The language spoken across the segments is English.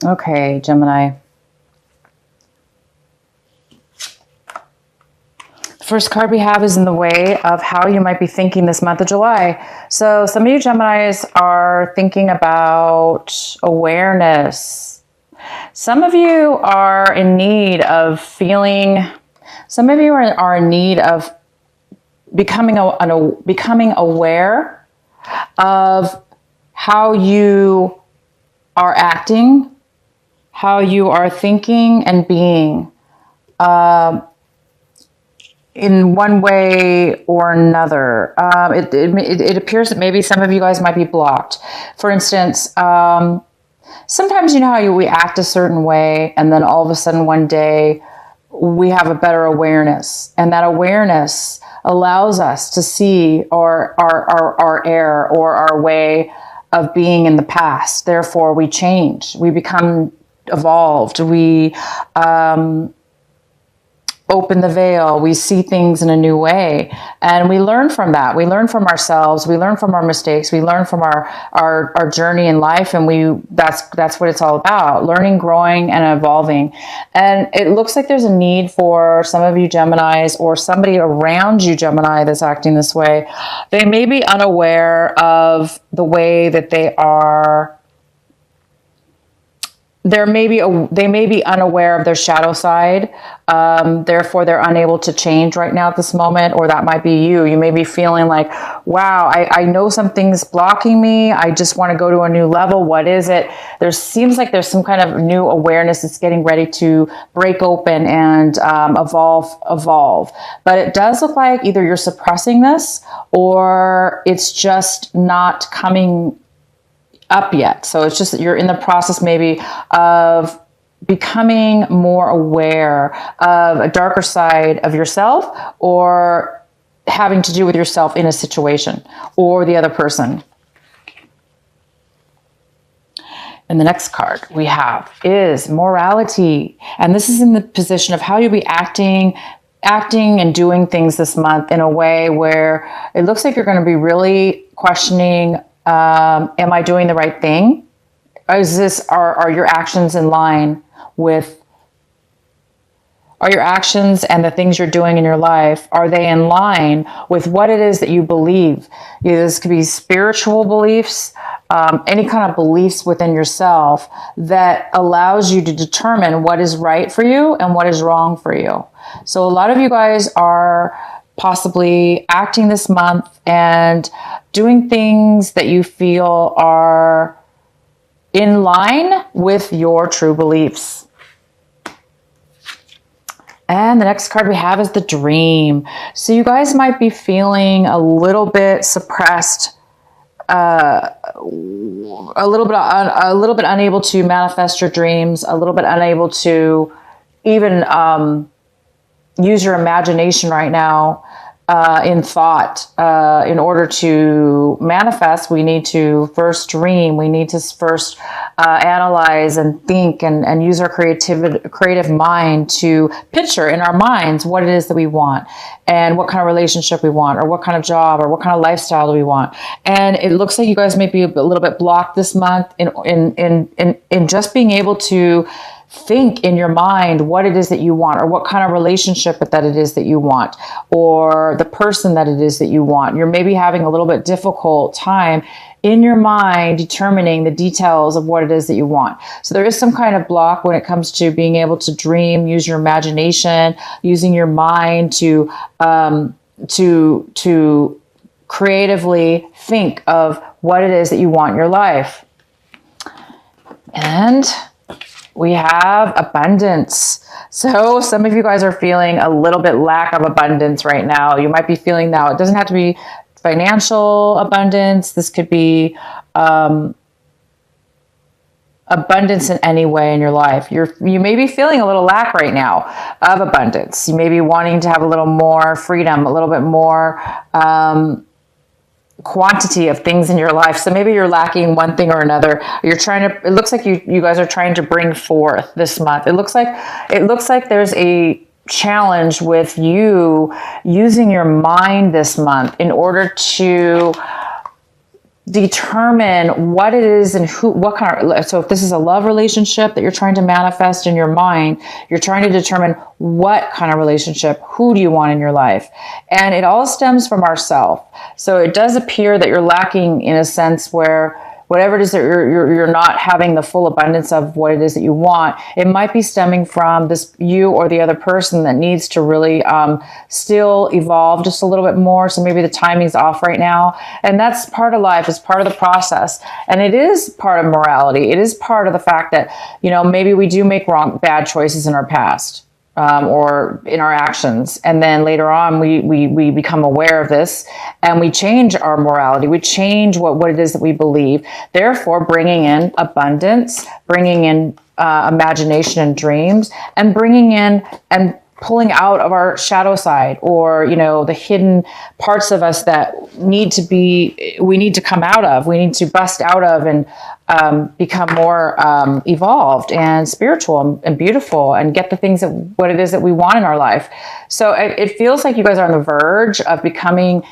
Okay, Gemini. First card we have is in the way of how you might be thinking this month of July. So some of you Geminis are thinking about awareness. Some of you are in need of feeling, some of you are in need of becoming aware of how you are acting, how you are thinking and being. In one way or another. It appears that maybe some of you guys might be blocked. For instance, sometimes you know how we act a certain way, and then all of a sudden one day we have a better awareness, and that awareness allows us to see our error or our way of being in the past. Therefore, we change. We become evolved. We open the veil. We see things in a new way, and we learn from that. We learn from ourselves. We learn from our mistakes. We learn from our journey in life, and that's what it's all about: learning, growing, and evolving. And it looks like there's a need for some of you Geminis, or somebody around you Gemini, that's acting this way. They may be unaware of the way that they are. They may be unaware of their shadow side. Therefore, they're unable to change right now at this moment, or that might be you. You may be feeling like, wow, I know something's blocking me. I just want to go to a new level. What is it? There seems like there's some kind of new awareness that's getting ready to break open and evolve. But it does look like either you're suppressing this, or it's just not coming up yet. So it's just that you're in the process maybe of becoming more aware of a darker side of yourself, or having to do with yourself in a situation or the other person. And the next card we have is morality. And this is in the position of how you'll be acting and doing things this month in a way where it looks like you're going to be really questioning, am I doing the right thing? Are your actions in line with, are your actions and the things you're doing in your life, are they in line with what it is that you believe? This could be spiritual beliefs, any kind of beliefs within yourself that allows you to determine what is right for you and what is wrong for you. So a lot of you guys are possibly acting this month and doing things that you feel are in line with your true beliefs. And the next card we have is the dream. So you guys might be feeling a little bit suppressed, a little bit unable to manifest your dreams, a little bit unable to even use your imagination right now in thought. In order to manifest, we need to first dream. We need to first analyze and think and use our creative mind to picture in our minds what it is that we want, and what kind of relationship we want, or what kind of job, or what kind of lifestyle do we want. And it looks like you guys may be a little bit blocked this month in just being able to think in your mind what it is that you want, or what kind of relationship that it is that you want, or the person that it is that you want. You're maybe having a little bit difficult time in your mind determining the details of what it is that you want. So there is some kind of block when it comes to being able to dream, use your imagination, using your mind to creatively think of what it is that you want in your life. And we have abundance. So some of you guys are feeling a little bit lack of abundance right now. You might be feeling now. It doesn't have to be financial abundance. This could be abundance in any way in your life. You may be feeling a little lack right now of abundance. You may be wanting to have a little more freedom, a little bit more quantity of things in your life. So maybe you're lacking one thing or another. It looks like you guys are trying to bring forth this month. It looks like there's a challenge with you using your mind this month in order to determine what it is and what kind of, so if this is a love relationship that you're trying to manifest in your mind, you're trying to determine what kind of relationship, who do you want in your life? And it all stems from ourself. So it does appear that you're lacking in a sense where whatever it is that you're not having the full abundance of what it is that you want, it might be stemming from this you or the other person that needs to really still evolve just a little bit more. So maybe the timing's off right now. And that's part of life. It's part of the process. And it is part of morality. It is part of the fact that, maybe we do make bad choices in our past. Or in our actions. And then later on, we become aware of this and we change our morality. We change what it is that we believe. Therefore, bringing in abundance, bringing in imagination and dreams, and bringing in and pulling out of our shadow side, or, the hidden parts of us that we need to come out of, we need to bust out of and become more evolved and spiritual and beautiful and get the things what it is that we want in our life. So it feels like you guys are on the verge of getting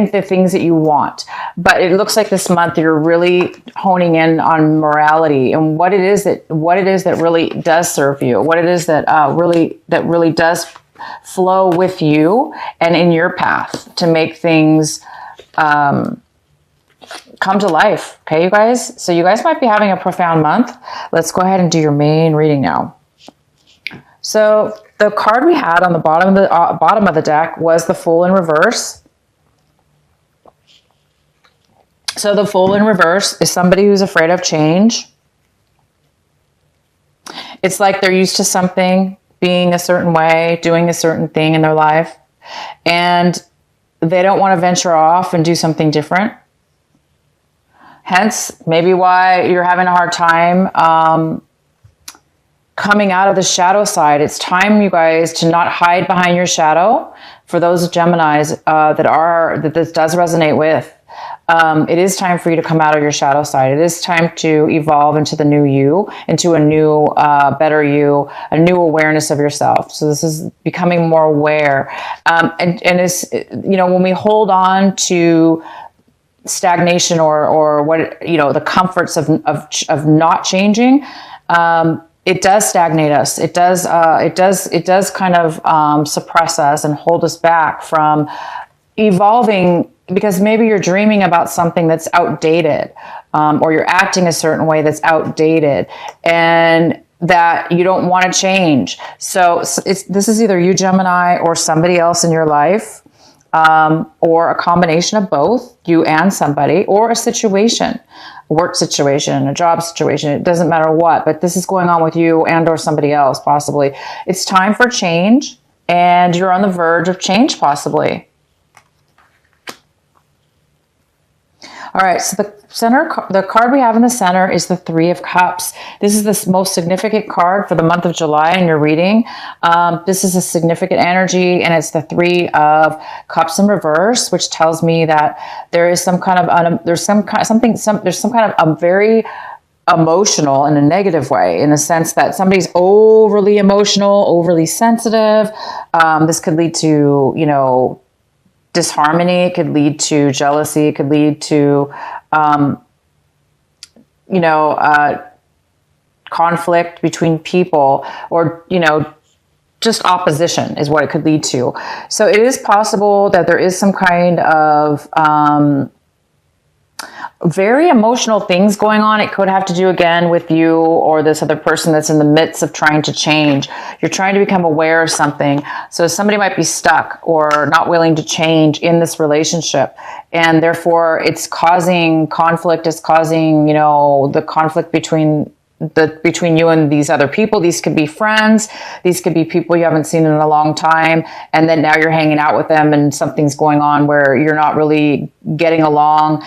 the things that you want. But it looks like this month you're really honing in on morality and what it is that really does serve you, what it is that really does flow with you and in your path to make things come to life. Okay, you guys? So you guys might be having a profound month. Let's go ahead and do your main reading now. So the card we had on the bottom of the deck was the Fool in reverse. So the Fool in reverse is somebody who's afraid of change. It's like they're used to something being a certain way, doing a certain thing in their life, and they don't want to venture off and do something different. Hence, maybe why you're having a hard time coming out of the shadow side. It's time, you guys, to not hide behind your shadow. For those Geminis that this does resonate with, it is time for you to come out of your shadow side. It is time to evolve into the new you, into a new, better you, a new awareness of yourself. So this is becoming more aware. And it's, when we hold on to stagnation or what, the comforts of not changing, it does stagnate us. It does kind of suppress us and hold us back from evolving, because maybe you're dreaming about something that's outdated, or you're acting a certain way that's outdated and that you don't want to change. So this is either you, Gemini, or somebody else in your life, or a combination of both, you and somebody, or a situation, a work situation, a job situation. It doesn't matter what, but this is going on with you and or somebody else, possibly. It's time for change, and you're on the verge of change, possibly. All right, so the card we have in the center is the Three of Cups. This is the most significant card for the month of July in your reading. This is a significant energy, and it's the Three of Cups in reverse, which tells me that there is some kind of a very emotional in a negative way, in the sense that somebody's overly emotional, overly sensitive. This could lead to, disharmony. It could lead to jealousy. It could lead to, conflict between people, or, just opposition is what it could lead to. So it is possible that there is some kind of very emotional things going on. It could have to do again with you or this other person that's in the midst of trying to change. You're trying to become aware of something. So somebody might be stuck or not willing to change in this relationship. And therefore it's causing conflict. It's causing, the conflict between you and these other people. These could be friends. These could be people you haven't seen in a long time. And then now you're hanging out with them and something's going on where you're not really getting along.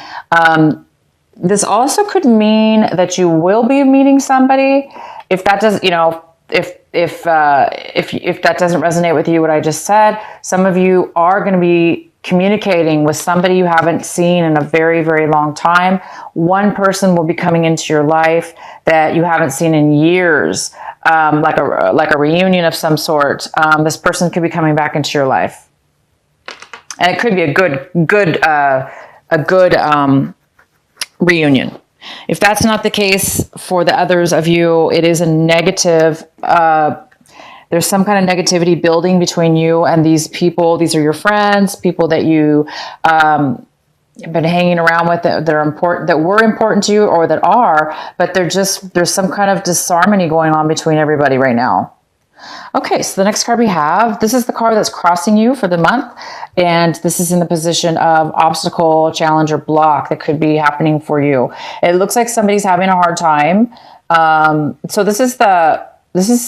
This also could mean that you will be meeting somebody. If that does, if that doesn't resonate with you, what I just said, some of you are going to be communicating with somebody you haven't seen in a very, very long time. One person will be coming into your life that you haven't seen in years, like a reunion of some sort. This person could be coming back into your life, and it could be a good reunion. If that's not the case for the others of you, it is a negative, there's some kind of negativity building between you and these people. These are your friends, people that you have been hanging around with that are important, that were important to you or that are, but there's some kind of disharmony going on between everybody right now. Okay, so the next card we have, this is the card that's crossing you for the month, and this is in the position of obstacle, challenge, or block that could be happening for you. It looks like somebody's having a hard time. So this is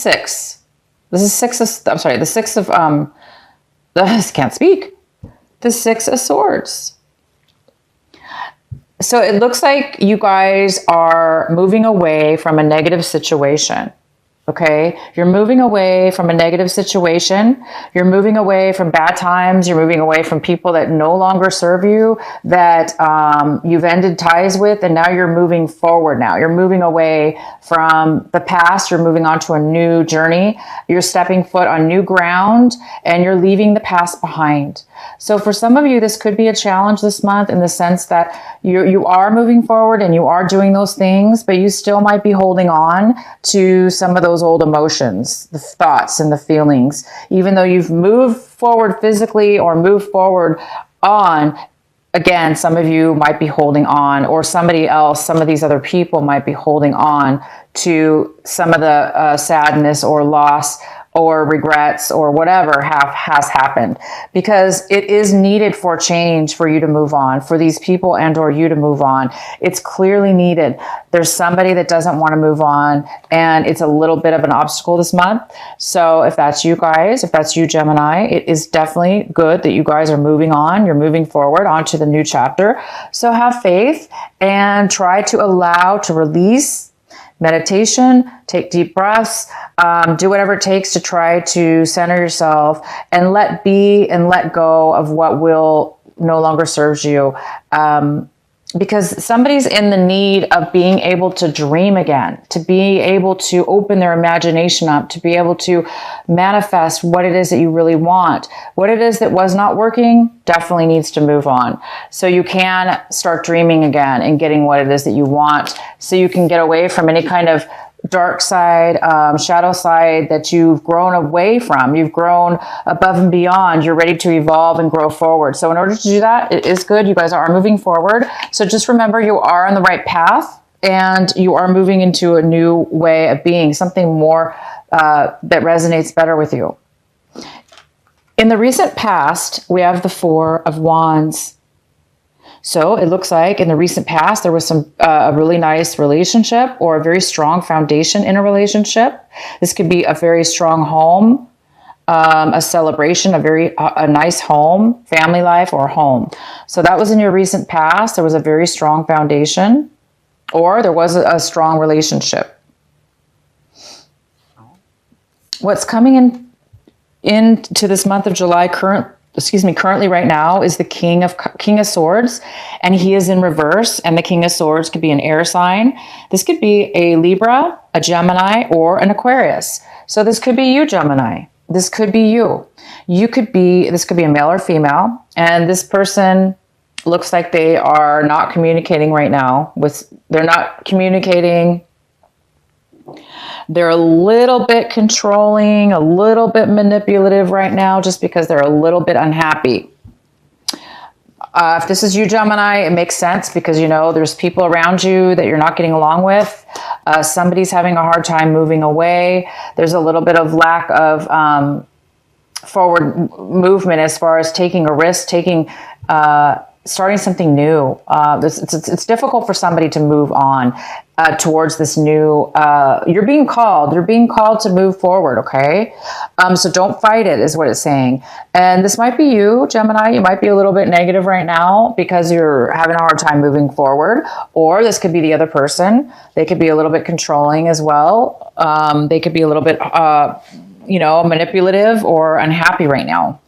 six. This is six of, I'm sorry, the six of, I can't speak. The Six of Swords. So it looks like you guys are moving away from a negative situation. Okay, you're moving away from a negative situation. You're moving away from bad times. You're moving away from people that no longer serve you, that you've ended ties with, and now you're moving forward now. You're moving away from the past. You're moving on to a new journey. You're stepping foot on new ground, and you're leaving the past behind. So for some of you, this could be a challenge this month in the sense that you are moving forward and you are doing those things, but you still might be holding on to some of those old emotions, the thoughts and the feelings. Even though you've moved forward physically or moved forward on, again, some of you might be holding on, or somebody else, some of these other people might be holding on to some of the sadness or loss or regrets or whatever has happened, because it is needed for change, for you to move on, for these people and or you to move on. It's clearly needed. There's somebody that doesn't want to move on, and it's a little bit of an obstacle this month. So if that's you guys, if that's you, Gemini, it is definitely good that you guys are moving on. You're moving forward onto the new chapter. So have faith and try to allow to release. Meditation, take deep breaths, do whatever it takes to try to center yourself and let be and let go of what will no longer serves you. Because somebody's in the need of being able to dream again, to be able to open their imagination up, to be able to manifest what it is that you really want. What it is that was not working definitely needs to move on. So you can start dreaming again and getting what it is that you want, so you can get away from any kind of dark side, shadow side that you've grown away from. You've grown above and beyond. You're ready to evolve and grow forward. So in order to do that, it is good. You guys are moving forward. So just remember, you are on the right path and you are moving into a new way of being, something more that resonates better with you. In the recent past, we have the Four of Wands. So it looks like in the recent past, there was a really nice relationship or a very strong foundation in a relationship. This could be a very strong home, a celebration, a nice home, family life, or home. So that was in your recent past. There was a very strong foundation, or there was a strong relationship. What's coming into this month of July currently right now is the King of Swords, and he is in reverse, and the King of Swords could be an air sign. This could be a Libra, a Gemini, or an Aquarius. So this could be you, Gemini. This could be you. This could be a male or female, and this person looks like they are not communicating right now. They're not communicating. They're a little bit controlling, a little bit manipulative right now, just because they're a little bit unhappy. If this is you, Gemini, it makes sense because, there's people around you that you're not getting along with. Somebody's having a hard time moving away. There's a little bit of lack of forward movement as far as taking a risk, starting something new. It's difficult for somebody to move on towards this new, you're being called to move forward. Okay. So don't fight it is what it's saying. And this might be you, Gemini. You might be a little bit negative right now because you're having a hard time moving forward, or this could be the other person. They could be a little bit controlling as well. They could be a little bit, manipulative or unhappy right now.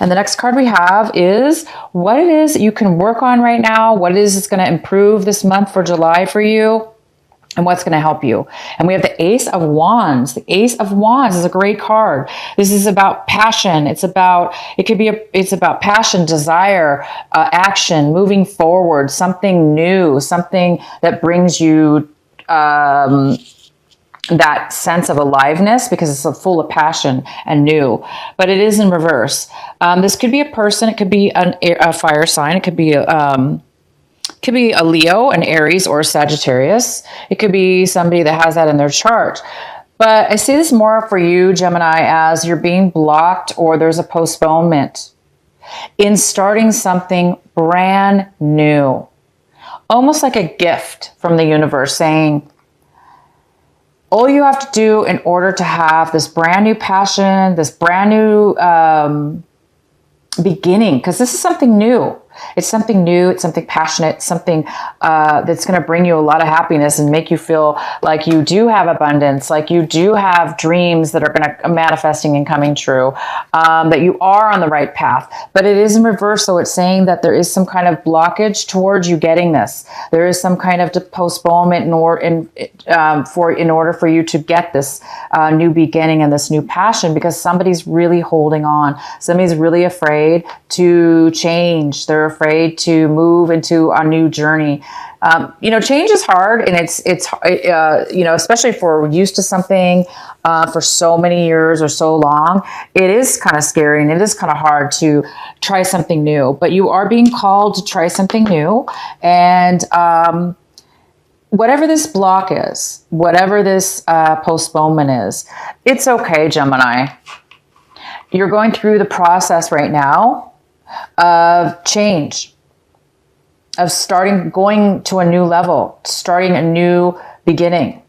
And the next card we have is what it is that you can work on right now, what it is that's going to improve this month for July for you. and what's going to help you. And we have the Ace of Wands. The Ace of Wands is a great card. This is about passion. It's about passion, desire, action, moving forward, something new, something that brings you that sense of aliveness, because it's full of passion and new. But it is in reverse. This could be a person. It could be a fire sign. It could be a Leo, an Aries, or a Sagittarius. It could be somebody that has that in their chart. But I see this more for you, Gemini, as you're being blocked or there's a postponement in starting something brand new. Almost like a gift from the universe saying, all you have to do in order to have this brand new passion, this brand new beginning, because this is something new. It's something new. It's something passionate, something that's going to bring you a lot of happiness and make you feel like you do have abundance, like you do have dreams that are going to manifesting and coming true, that you are on the right path. But it is in reverse. So it's saying that there is some kind of blockage towards you getting this. There is some kind of postponement in order for you to get this new beginning and this new passion, because somebody's really holding on. Somebody's really afraid to change. They're afraid to move into a new journey. Change is hard, and it's especially if we're used to something for so many years or so long, it is kind of scary and it is kind of hard to try something new. But you are being called to try something new, and whatever this block is, whatever this postponement is, it's okay, Gemini. You're going through the process right now of change, of going to a new level, starting a new beginning.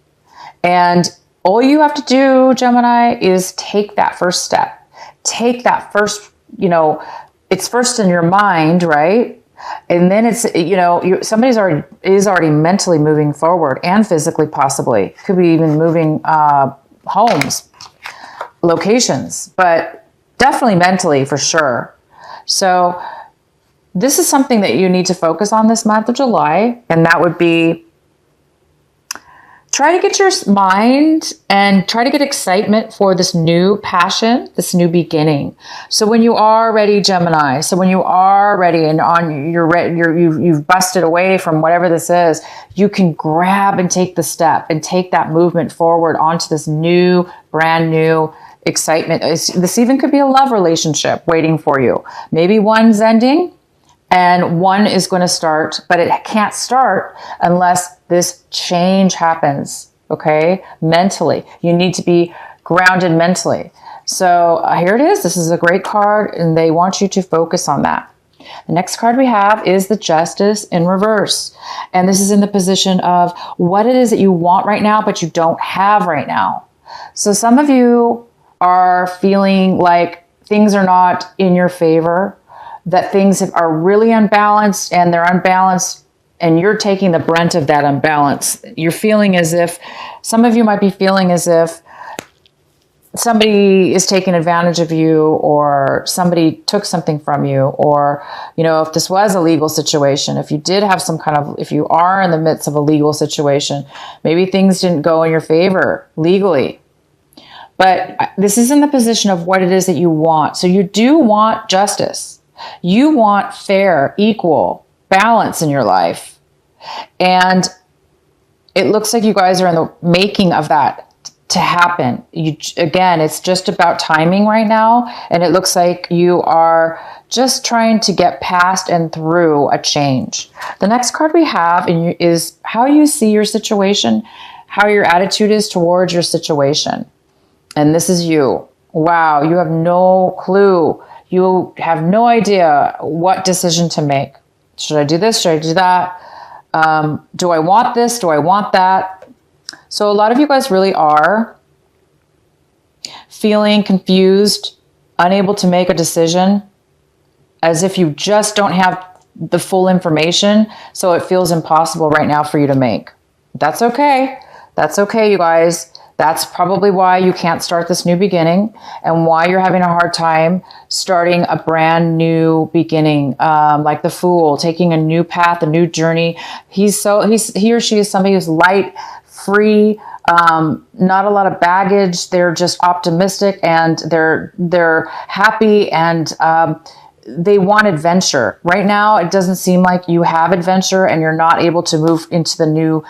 And all you have to do, Gemini, is take that first step. Take that first, it's first in your mind, right? And then it's, somebody's already mentally moving forward, and physically possibly. Could be even moving homes, locations, but definitely mentally for sure. So this is something that you need to focus on this month of July, and that would be try to get your mind and try to get excitement for this new passion, this new beginning. So when you are ready, Gemini, so when you are ready and you've busted away from whatever this is, you can grab and take the step and take that movement forward onto this new, brand new excitement. This even could be a love relationship waiting for you. Maybe one's ending and one is going to start, but it can't start unless this change happens, okay? Mentally. You need to be grounded mentally. So here it is. This is a great card, and they want you to focus on that. The next card we have is the Justice in reverse. And this is in the position of what it is that you want right now, but you don't have right now. So some of you are feeling like things are not in your favor, that things are really unbalanced, and they're unbalanced, and you're taking the brunt of that unbalance. You're feeling as if, some of you might be feeling as if somebody is taking advantage of you, or somebody took something from you, or, if this was a legal situation, if you did have if you are in the midst of a legal situation, maybe things didn't go in your favor legally. But this is in the position of what it is that you want. So you do want justice. You want fair, equal, balance in your life. And it looks like you guys are in the making of that to happen. Again, it's just about timing right now. And it looks like you are just trying to get past and through a change. The next card we have is how you see your situation, how your attitude is towards your situation. And this is you. Wow, you have no clue. You have no idea what decision to make. Should I do this? Should I do that? Do I want this? Do I want that? So a lot of you guys really are feeling confused, unable to make a decision, as if you just don't have the full information. So it feels impossible right now for you to make. That's okay. That's okay, you guys. That's probably why you can't start this new beginning, and why you're having a hard time starting a brand new beginning. Like the Fool, taking a new path, a new journey. He or she is somebody who's light, free, not a lot of baggage. They're just optimistic, and they're happy, and they want adventure. Right now, it doesn't seem like you have adventure, and you're not able to move into the new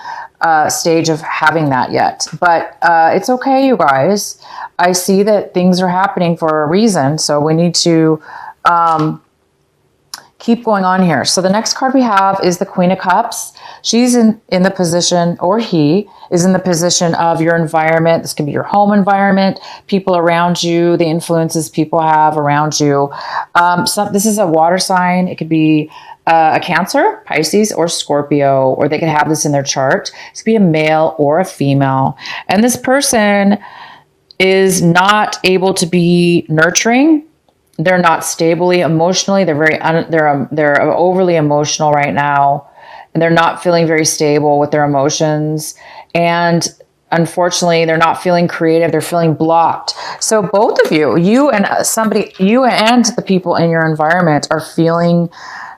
stage of having that yet. But it's okay, you guys. I see that things are happening for a reason, so we need to keep going on here. So the next card we have is the Queen of Cups. She's in the position, or he is in the position of your environment. This can be your home environment, people around you, the influences people have around you. This is a water sign. It could be a Cancer, Pisces, or Scorpio, or they could have this in their chart. It could be a male or a female. And this person is not able to be nurturing. They're not stably emotionally. They're overly emotional right now, and they're not feeling very stable with their emotions. And unfortunately, they're not feeling creative. They're feeling blocked. So both of you, you and the people in your environment are feeling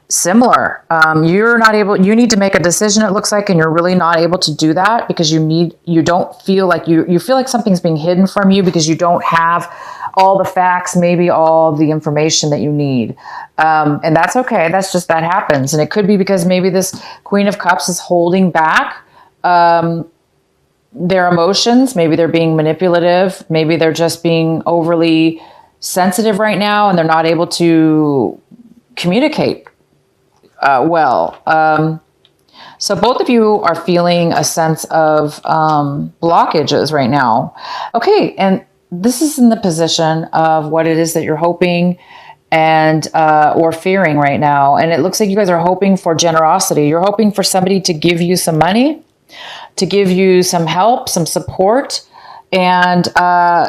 similar. You're not able, you need to make a decision, it looks like, and you're really not able to do that because you don't feel like you feel like something's being hidden from you because you don't have all the facts, maybe all the information that you need. And that's okay. That's just, that happens. And it could be because maybe this Queen of Cups is holding back their emotions. Maybe they're being manipulative. Maybe they're just being overly sensitive right now, and they're not able to communicate well. So both of you are feeling a sense of blockages right now. Okay, and this is in the position of what it is that you're hoping and or fearing right now. And it looks like you guys are hoping for generosity. You're hoping for somebody to give you some money, to give you some help, some support, and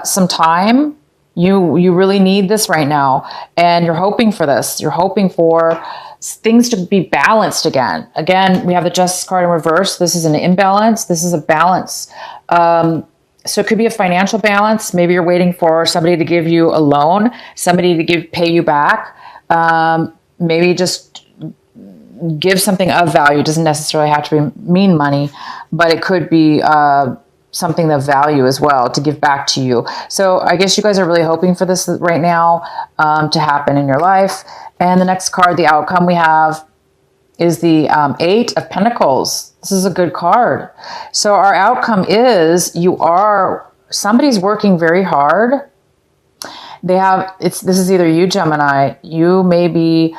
some time. You really need this right now. And you're hoping for this. You're hoping for things to be balanced again. Again, we have the Justice card in reverse. This is an imbalance. This is a balance. So it could be a financial balance. Maybe you're waiting for somebody to give you a loan, somebody to pay you back. Maybe just give something of value. It doesn't necessarily have to mean money, but it could be something of value as well to give back to you. So I guess you guys are really hoping for this right now to happen in your life. And the next card, the outcome we have, is the Eight of Pentacles. This is a good card. So our outcome is somebody's working very hard. This is either you, Gemini, you may be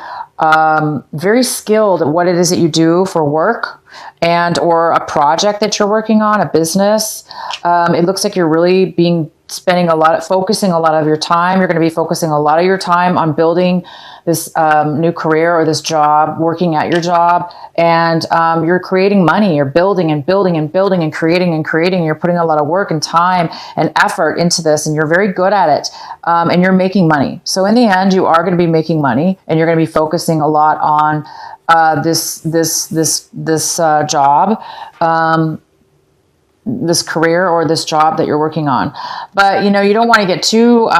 very skilled at what it is that you do for work and or a project that you're working on, a business. It looks like you're really focusing a lot of your time. You're going to be focusing a lot of your time on building this new career or this job, working at your job, and you're creating money. You're building and building and building and creating and creating. You're putting a lot of work and time and effort into this, and you're very good at it, and you're making money. So in the end, you are going to be making money, and you're going to be focusing a lot on this job, this career or this job that you're working on. But you don't want to get too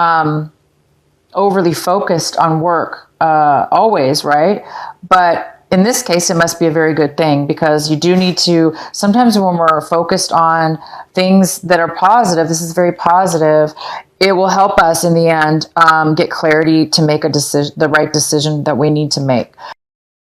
overly focused on work always, right? But in this case, it must be a very good thing, because you do need to, sometimes when we're focused on things that are positive, this is very positive, it will help us in the end get clarity to make the right decision that we need to make.